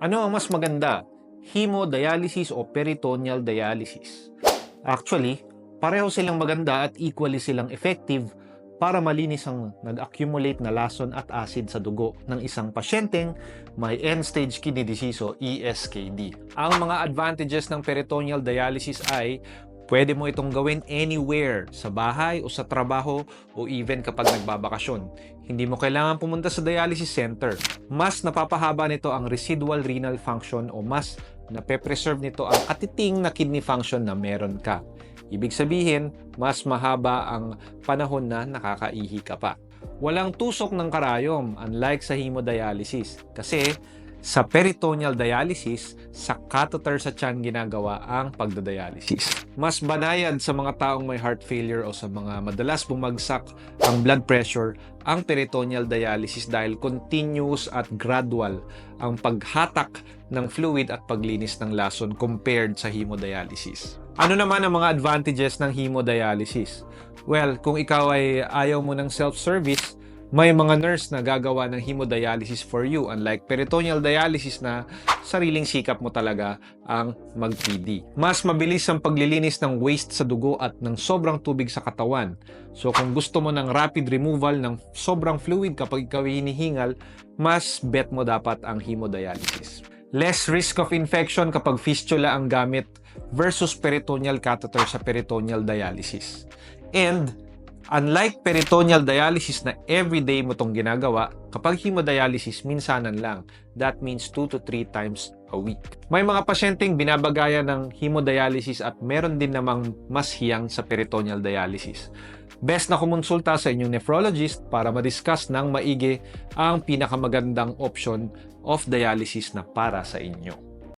Ano ang mas maganda? Hemodialysis o peritoneal dialysis? Actually, pareho silang maganda at equally silang effective para malinis ang nag-accumulate na lason at acid sa dugo ng isang pasyenteng may end-stage kidney disease o ESKD. Ang mga advantages ng peritoneal dialysis ay pwede mo itong gawin anywhere, sa bahay o sa trabaho o even kapag nagbabakasyon. Hindi mo kailangan pumunta sa dialysis center. Mas napapahaba nito ang residual renal function o mas nape-preserve nito ang katiting na kidney function na meron ka. Ibig sabihin, mas mahaba ang panahon na nakakaihi ka pa. Walang tusok ng karayom, unlike sa hemodialysis. Kasi sa peritoneal dialysis, sa catheter sa tiyan ginagawa ang pagdadialysis. Mas banayad sa mga taong may heart failure o sa mga madalas bumagsak ang blood pressure ang peritoneal dialysis dahil continuous at gradual ang paghatak ng fluid at paglinis ng lason compared sa hemodialysis. Ano naman ang mga advantages ng hemodialysis? Well, kung ikaw ay ayaw mo ng self-service, may mga nurse na gagawa ng hemodialysis for you, unlike peritoneal dialysis na sariling sikap mo talaga ang mag-PD. Mas mabilis ang paglilinis ng waste sa dugo at ng sobrang tubig sa katawan. So kung gusto mo ng rapid removal ng sobrang fluid kapag ikaw hinihingal, mas bet mo dapat ang hemodialysis. Less risk of infection kapag fistula ang gamit versus peritoneal catheter sa peritoneal dialysis. And unlike peritoneal dialysis na everyday mo itong ginagawa, kapag hemodialysis, minsanan lang. That means 2 to 3 times a week. May mga pasyenteng binabagaya ng hemodialysis at meron din namang mas hiyang sa peritoneal dialysis. Best na kumonsulta sa inyong nephrologist para ma-discuss ng maigi ang pinakamagandang option of dialysis na para sa inyo.